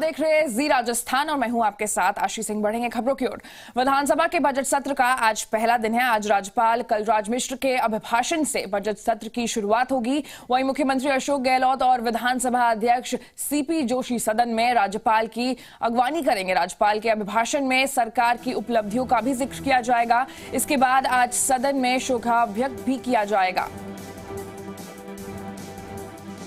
देख रहे हैं जी राजस्थान और मैं हूं आपके साथ आशीष सिंह। बढ़ेंगे खबरों की ओर। विधानसभा के बजट सत्र का आज पहला दिन है। आज राज्यपाल कलराज मिश्र के अभिभाषण से बजट सत्र की शुरुआत होगी। वहीं मुख्यमंत्री अशोक गहलोत और विधानसभा अध्यक्ष सीपी जोशी सदन में राज्यपाल की अगवानी करेंगे। राज्यपाल के अभिभाषण में सरकार की उपलब्धियों का भी जिक्र किया जाएगा। इसके बाद आज सदन में शोकाव्यक्त भी किया जाएगा।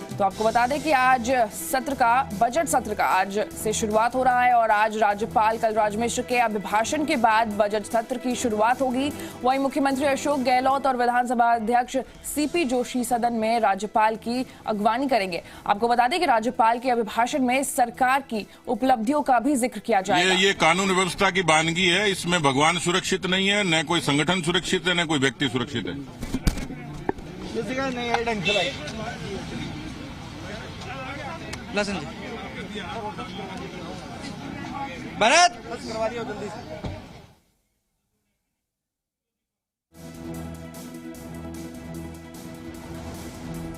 तो आपको बता दें कि आज बजट सत्र का आज से शुरुआत हो रहा है और आज राज्यपाल कलराज मिश्र के अभिभाषण के बाद बजट सत्र की शुरुआत होगी। वहीं मुख्यमंत्री अशोक गहलोत और विधानसभा अध्यक्ष सीपी जोशी सदन में राज्यपाल की अगवानी करेंगे। आपको बता दें कि राज्यपाल के अभिभाषण में सरकार की उपलब्धियों का भी जिक्र किया जाएगा। ये कानून व्यवस्था की वानगी है। इसमें भगवान सुरक्षित नहीं है, न कोई संगठन सुरक्षित है, न कोई व्यक्ति सुरक्षित है। लसन जी भरत बस करवा दियो जल्दी से।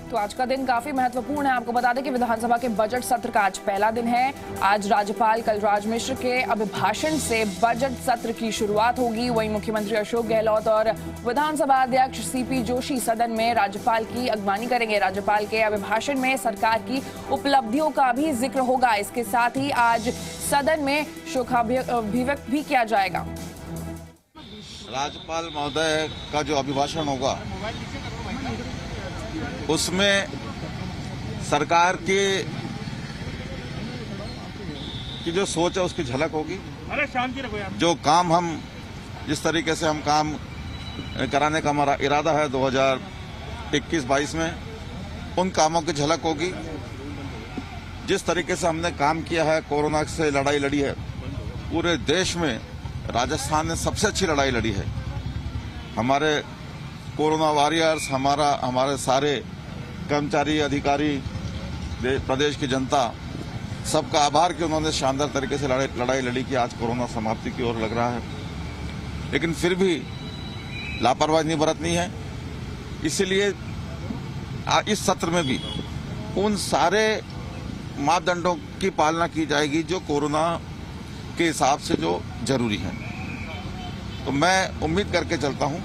तो आज का दिन काफी महत्वपूर्ण है। आपको बता दें कि विधानसभा के बजट सत्र का आज पहला दिन है। आज राज्यपाल कलराज मिश्र के अभिभाषण से बजट सत्र की शुरुआत होगी। वहीं मुख्यमंत्री अशोक गहलोत और विधानसभा अध्यक्ष सीपी जोशी सदन में राज्यपाल की अगवानी करेंगे। राज्यपाल के अभिभाषण में सरकार की उपलब्धियों का भी जिक्र होगा। इसके साथ ही आज सदन में शोकाभिव्यक्त भी किया जाएगा। राज्यपाल महोदय का जो अभिभाषण होगा उसमें सरकार की जो सोच है उसकी झलक होगी। अरे शांति रखो यार। जो काम हम जिस तरीके से हम काम कराने का हमारा इरादा है 2021-22 में, उन कामों की झलक होगी। जिस तरीके से हमने काम किया है, कोरोना से लड़ाई लड़ी है, पूरे देश में राजस्थान ने सबसे अच्छी लड़ाई लड़ी है। हमारे कोरोना वॉरियर्स, हमारे सारे कर्मचारी, अधिकारी, प्रदेश की जनता, सबका आभार कि उन्होंने शानदार तरीके से लड़ाई लड़ी कि आज कोरोना समाप्ति की ओर लग रहा है। लेकिन फिर भी लापरवाही नहीं बरतनी है। इसीलिए इस सत्र में भी उन सारे मापदंडों की पालना की जाएगी जो कोरोना के हिसाब से जो जरूरी है। तो मैं उम्मीद करके चलता हूं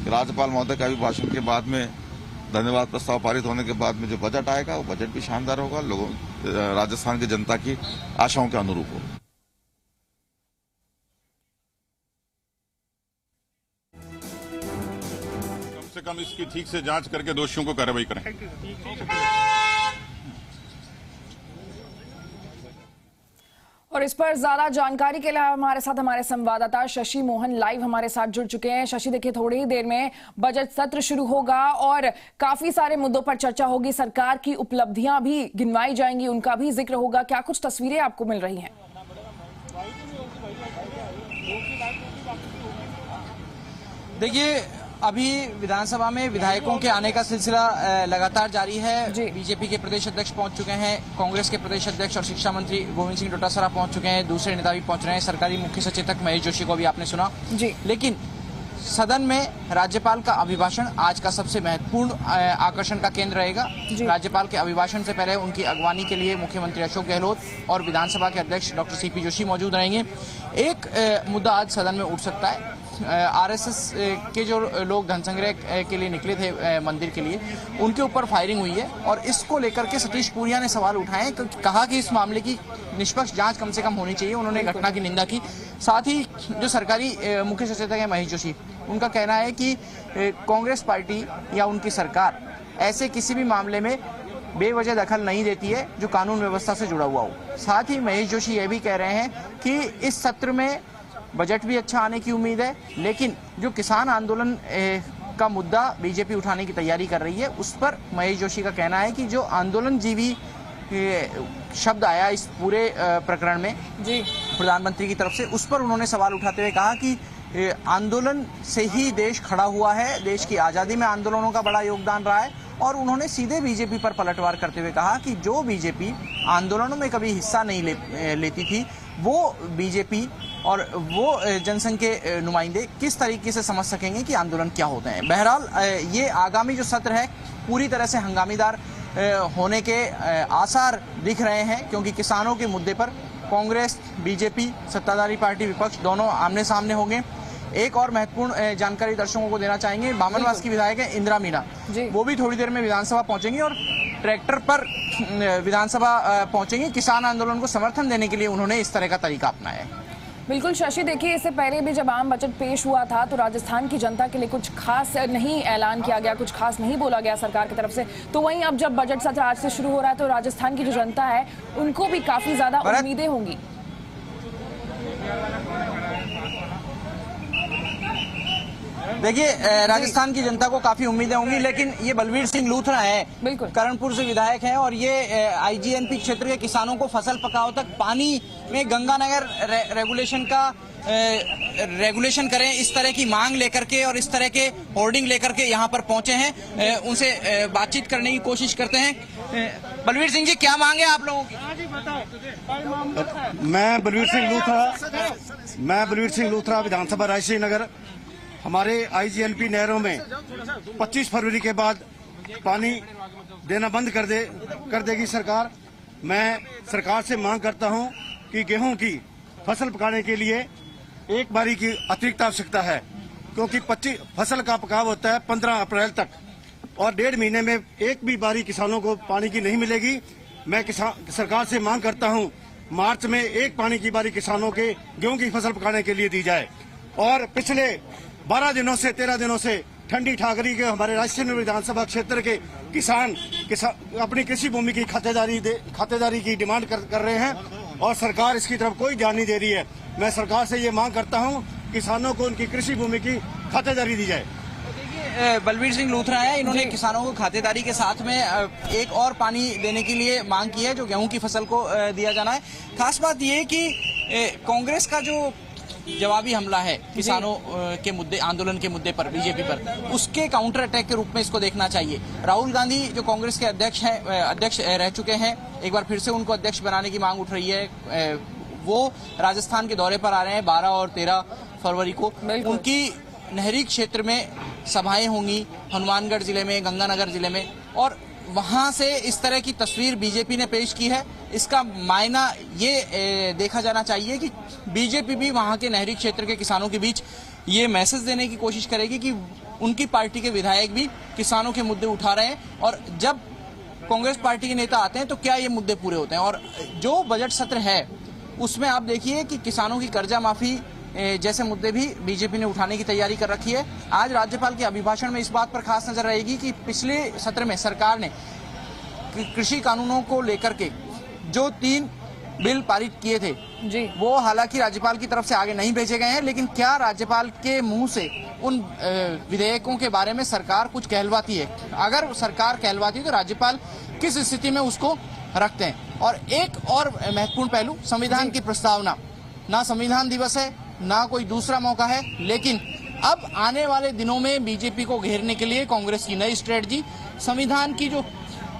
कि राज्यपाल महोदय के अभिभाषण के बाद में धन्यवाद प्रस्ताव पारित होने के बाद में जो बजट आएगा वो बजट भी शानदार होगा, राजस्थान की जनता की आशाओं के अनुरूप होगा। कम से कम इसकी ठीक से जांच करके दोषियों को कार्रवाई करें। और इस पर ज्यादा जानकारी के लिए हमारे संवाददाता शशि मोहन लाइव हमारे साथ जुड़ चुके हैं। शशि, देखिए थोड़ी ही देर में बजट सत्र शुरू होगा और काफी सारे मुद्दों पर चर्चा होगी। सरकार की उपलब्धियां भी गिनवाई जाएंगी, उनका भी जिक्र होगा। क्या कुछ तस्वीरें आपको मिल रही हैं? देखिए, अभी विधानसभा में विधायकों के आने का सिलसिला लगातार जारी है। बीजेपी के प्रदेश अध्यक्ष पहुंच चुके हैं, कांग्रेस के प्रदेश अध्यक्ष और शिक्षा मंत्री गोविंद सिंह डोटासरा पहुंच चुके हैं, दूसरे नेता भी पहुंच रहे हैं। सरकारी मुख्य सचेतक महेश जोशी को भी आपने सुना जी। लेकिन सदन में राज्यपाल का अभिभाषण आज का सबसे महत्वपूर्ण आकर्षण का केंद्र रहेगा। राज्यपाल के अभिभाषण से पहले उनकी अगवानी के लिए मुख्यमंत्री अशोक गहलोत और विधानसभा के अध्यक्ष डॉक्टर सीपी जोशी मौजूद रहेंगे। एक मुद्दा आज सदन में उठ सकता है। आरएसएस के जो लोग धन संग्रह के लिए निकले थे मंदिर के लिए, उनके ऊपर फायरिंग हुई है और इसको लेकर के सतीश पूनिया ने सवाल उठाए। कहा कि इस मामले की निष्पक्ष जांच कम से कम होनी चाहिए। उन्होंने घटना की निंदा की। साथ ही जो सरकारी मुख्य सचेतक है महेश जोशी, उनका कहना है कि कांग्रेस पार्टी या उनकी सरकार ऐसे किसी भी मामले में बेवजह दखल नहीं देती है जो कानून व्यवस्था से जुड़ा हुआ हो। साथ ही महेश जोशी ये भी कह रहे हैं कि इस सत्र में बजट भी अच्छा आने की उम्मीद है, लेकिन जो किसान आंदोलन का मुद्दा बीजेपी उठाने की तैयारी कर रही है, उस पर महेश जोशी का कहना है कि जो आंदोलनजीवी शब्द आया इस पूरे प्रकरण में जी प्रधानमंत्री की तरफ से, उस पर उन्होंने सवाल उठाते हुए कहा कि आंदोलन से ही देश खड़ा हुआ है, देश की आज़ादी में आंदोलनों का बड़ा योगदान रहा है। और उन्होंने सीधे बीजेपी पर पलटवार करते हुए कहा कि जो बीजेपी आंदोलनों में कभी हिस्सा नहीं लेती थी, वो बीजेपी और वो जनसंघ के नुमाइंदे किस तरीके से समझ सकेंगे कि आंदोलन क्या होते हैं। बहरहाल ये आगामी जो सत्र है पूरी तरह से हंगामीदार होने के आसार दिख रहे हैं, क्योंकि किसानों के मुद्दे पर कांग्रेस, बीजेपी, सत्ताधारी पार्टी, विपक्ष दोनों आमने सामने होंगे। एक और महत्वपूर्ण जानकारी दर्शकों को देना चाहेंगे, बामनवास की विधायक है इंदिरा मीना, वो भी थोड़ी देर में विधानसभा पहुंचेंगी और ट्रैक्टर पर विधानसभा पहुंचेंगी। किसान आंदोलन को समर्थन देने के लिए उन्होंने इस तरह का तरीका अपनाया है। बिल्कुल शशि, देखिए इससे पहले भी जब आम बजट पेश हुआ था तो राजस्थान की जनता के लिए कुछ खास नहीं ऐलान किया गया, कुछ खास नहीं बोला गया सरकार की तरफ से। तो वहीं अब जब बजट सत्र आज से शुरू हो रहा है तो राजस्थान की जो जनता है उनको भी काफी ज्यादा उम्मीदें होंगी। देखिए, राजस्थान की जनता को काफी उम्मीदें होंगी, लेकिन ये बलवीर सिंह लूथरा है, बिल्कुल करणपुर से विधायक हैं, और ये आईजीएनपी क्षेत्र के किसानों को फसल पकाओ तक पानी में गंगानगर रेगुलेशन करें, इस तरह की मांग लेकर के और इस तरह के होर्डिंग लेकर के यहाँ पर पहुंचे हैं। उनसे बातचीत करने की कोशिश करते हैं। बलवीर सिंह जी, क्या मांग है आप लोगों की? मैं बलवीर सिंह लूथरा, विधानसभा रायसिंह नगर। हमारे आईजीएनपी नहरों में 25 फरवरी के बाद पानी देना बंद कर देगी सरकार। मैं सरकार से मांग करता हूं कि गेहूं की फसल पकाने के लिए एक बारी की अतिरिक्त आवश्यकता है, क्योंकि 25 फसल का पकाव होता है 15 अप्रैल तक और 1.5 महीने में एक भी बारी किसानों को पानी की नहीं मिलेगी। मैं सरकार से मांग करता हूं मार्च में एक पानी की बारी किसानों के गेहूं की फसल पकाने के लिए दी जाए। और पिछले 12 दिनों से 13 दिनों से ठंडी ठाकरी के हमारे रायसेन विधानसभा क्षेत्र के किसान अपनी कृषि भूमि की खातेदारी की डिमांड कर रहे हैं और सरकार इसकी तरफ कोई ध्यान नहीं दे रही है। मैं सरकार से ये मांग करता हूं किसानों को उनकी कृषि भूमि की खातेदारी दी जाए। बलवीर सिंह लूथरा है, इन्होंने किसानों को खातेदारी के साथ में एक और पानी देने के लिए मांग की है, जो गेहूं की फसल को दिया जाना है। खास बात यह है कि कांग्रेस का जो जवाबी हमला है किसानों के मुद्दे, आंदोलन के मुद्दे पर बीजेपी पर, उसके काउंटर अटैक के रूप में इसको देखना चाहिए। राहुल गांधी जो कांग्रेस के अध्यक्ष रह चुके हैं, एक बार फिर से उनको अध्यक्ष बनाने की मांग उठ रही है। वो राजस्थान के दौरे पर आ रहे हैं 12 और 13 फरवरी को। उनकी नहरी क्षेत्र में सभाएं होंगी, हनुमानगढ़ जिले में, गंगानगर जिले में, और वहां से इस तरह की तस्वीर बीजेपी ने पेश की है। इसका मायना ये देखा जाना चाहिए कि बीजेपी भी वहां के नहरी क्षेत्र के किसानों के बीच ये मैसेज देने की कोशिश करेगी कि उनकी पार्टी के विधायक भी किसानों के मुद्दे उठा रहे हैं, और जब कांग्रेस पार्टी के नेता आते हैं तो क्या ये मुद्दे पूरे होते हैं। और जो बजट सत्र है उसमें आप देखिए कि किसानों की कर्जा माफी जैसे मुद्दे भी बीजेपी ने उठाने की तैयारी कर रखी है। आज राज्यपाल के अभिभाषण में इस बात पर खास नजर रहेगी कि पिछले सत्र में सरकार ने कृषि कानूनों को लेकर के जो 3 बिल पारित किए थे जी, वो हालांकि राज्यपाल की तरफ से आगे नहीं भेजे गए हैं, लेकिन क्या राज्यपाल के मुंह से उन विधेयकों के बारे में सरकार कुछ कहलवाती है? अगर सरकार कहलवाती है तो राज्यपाल किस स्थिति में उसको रखते हैं? और एक और महत्वपूर्ण पहलू, संविधान की प्रस्तावना। ना संविधान दिवस है, ना कोई दूसरा मौका है, लेकिन अब आने वाले दिनों में बीजेपी को घेरने के लिए कांग्रेस की नई स्ट्रेटजी, संविधान की जो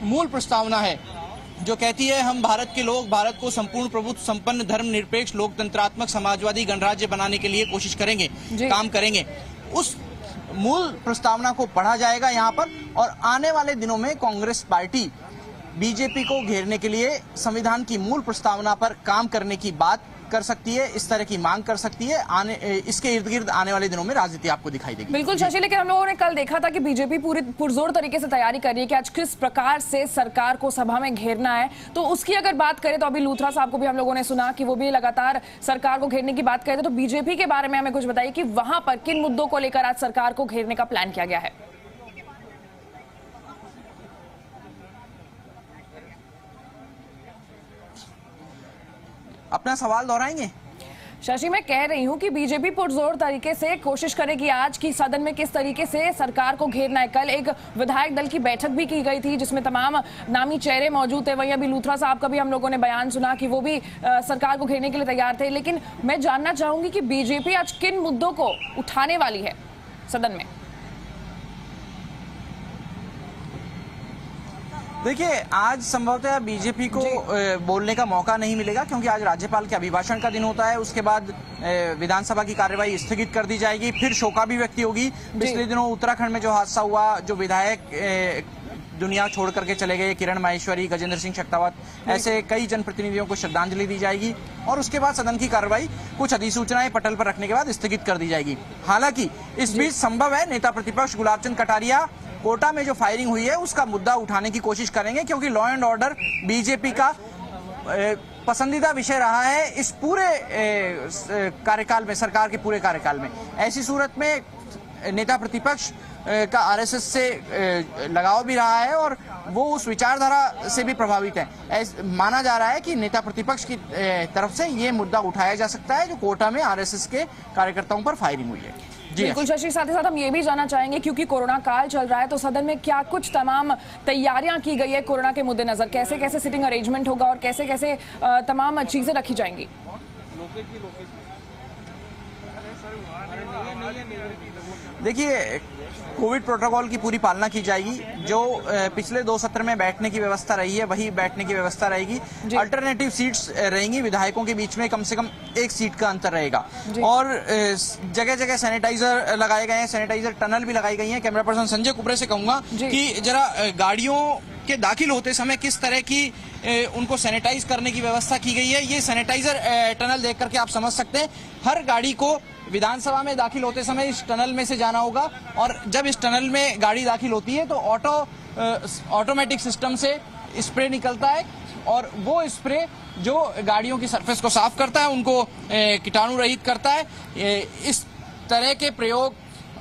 मूल प्रस्तावना है जो कहती है हम भारत के लोग भारत को संपूर्ण प्रभुत्व संपन्न धर्मनिरपेक्ष लोकतंत्रात्मक समाजवादी गणराज्य बनाने के लिए कोशिश करेंगे, काम करेंगे, उस मूल प्रस्तावना को पढ़ा जाएगा यहाँ पर। और आने वाले दिनों में कांग्रेस पार्टी बीजेपी को घेरने के लिए संविधान की मूल प्रस्तावना पर काम करने की बात कर सकती है, इस तरह की मांग कर सकती है। इसके इर्द गिर्द आने वाले दिनों में राजनीति आपको दिखाई देगी। बिल्कुल शशि, लेकिन हम लोगों ने कल देखा था कि बीजेपी पूरी पुरजोर तरीके से तैयारी कर रही है कि आज किस प्रकार से सरकार को सभा में घेरना है। तो उसकी अगर बात करें तो अभी लूथरा साहब को भी हम लोगों ने सुना कि वो भी लगातार सरकार को घेरने की बात कर रहे थे। तो बीजेपी के बारे में हमें कुछ बताइए कि वहां पर किन मुद्दों को लेकर आज सरकार को घेरने का प्लान किया गया है? अपना सवाल दोहराएंगे? शशि, मैं कह रही हूं कि बीजेपी पुरजोर तरीके से कोशिश करेगी आज की सदन में किस तरीके से सरकार को घेरना है। कल एक विधायक दल की बैठक भी की गई थी जिसमें तमाम नामी चेहरे मौजूद थे। वहीं अभी लूथरा साहब का भी हम लोगों ने बयान सुना कि वो भी सरकार को घेरने के लिए तैयार थे। लेकिन मैं जानना चाहूंगी कि बीजेपी आज किन मुद्दों को उठाने वाली है सदन में? देखिए, आज संभवतः बीजेपी को बोलने का मौका नहीं मिलेगा, क्योंकि आज राज्यपाल के अभिभाषण का दिन होता है। उसके बाद विधानसभा की कार्यवाही स्थगित कर दी जाएगी, फिर शोकाभिव्यक्ति होगी। पिछले दिनों उत्तराखंड में जो हादसा हुआ, जो विधायक दुनिया छोड़ करके चले गए किरण माहेश्वरी, गजेंद्र सिंह शेखावत, ऐसे कई जनप्रतिनिधियों को श्रद्धांजलि दी जाएगी और उसके बाद सदन की कार्रवाई कुछ अधिसूचनाएं पटल पर रखने के बाद स्थगित कर दी जाएगी। हालांकि इस बीच संभव है नेता प्रतिपक्ष गुलाब चंद कटारिया कोटा में जो फायरिंग हुई है उसका मुद्दा उठाने की कोशिश करेंगे, क्योंकि लॉ एंड ऑर्डर बीजेपी का पसंदीदा विषय रहा है इस पूरे कार्यकाल में, सरकार के पूरे कार्यकाल में। ऐसी सूरत में नेता प्रतिपक्ष का आरएसएस से लगाव भी रहा है और वो उस विचारधारा से भी प्रभावित है। माना जा रहा है कि नेता प्रतिपक्ष की तरफ से ये मुद्दा उठाया जा सकता है जो कोटा में आरएसएस के कार्यकर्ताओं पर फायरिंग हुई है। बिल्कुल शशि, साथ ही साथ हम ये भी जानना चाहेंगे क्योंकि कोरोना काल चल रहा है तो सदन में क्या कुछ तमाम तैयारियां की गई है कोरोना के मद्देनजर, कैसे कैसे सिटिंग अरेंजमेंट होगा और कैसे कैसे तमाम चीजें रखी जाएंगी? देखिए, कोविड प्रोटोकॉल की पूरी पालना की जाएगी। जो पिछले 2 सत्र में बैठने की व्यवस्था रही है वही बैठने की व्यवस्था रहेगी। अल्टरनेटिव सीट्स रहेंगी, विधायकों के बीच में कम से कम 1 सीट का अंतर रहेगा और जगह जगह सैनिटाइजर लगाए गए हैं, सैनिटाइजर टनल भी लगाई गई हैं। कैमरा पर्सन संजय कुबरे से कहूंगा कि जरा गाड़ियों के दाखिल होते समय किस तरह की उनको सैनिटाइज करने की व्यवस्था की गई है, ये सैनिटाइजर टनल देख करके आप समझ सकते हैं। हर गाड़ी को विधानसभा में दाखिल होते समय इस टनल में से जाना होगा और जब इस टनल में गाड़ी दाखिल होती है तो ऑटोमेटिक सिस्टम से स्प्रे निकलता है और वो स्प्रे जो गाड़ियों की सरफेस को साफ करता है, उनको कीटाणु रहित करता है। इस तरह के प्रयोग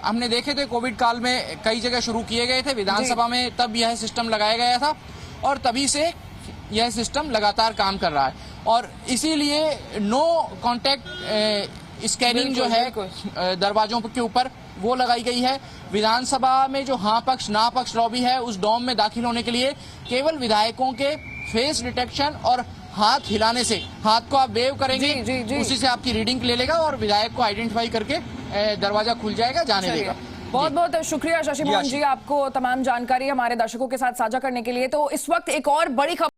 हमने देखे थे कोविड काल में, कई जगह शुरू किए गए थे। विधानसभा में तब यह सिस्टम लगाया गया था और तभी से यह सिस्टम लगातार काम कर रहा है और इसीलिए नो कॉन्टैक्ट स्कैनिंग जो है दरवाजों के ऊपर वो लगाई गई है। विधानसभा में जो हाँ पक्ष ना पक्ष लॉबी है उस डोम में दाखिल होने के लिए केवल विधायकों के फेस डिटेक्शन और हाथ हिलाने से, हाथ को आप वेव करेंगे उसी से आपकी रीडिंग ले लेगा और विधायक को आइडेंटिफाई करके दरवाजा खुल जाएगा, जाने देगा। बहुत बहुत शुक्रिया शशि मोहन जी, आपको तमाम जानकारी हमारे दर्शकों के साथ साझा करने के लिए। तो इस वक्त एक और बड़ी खबर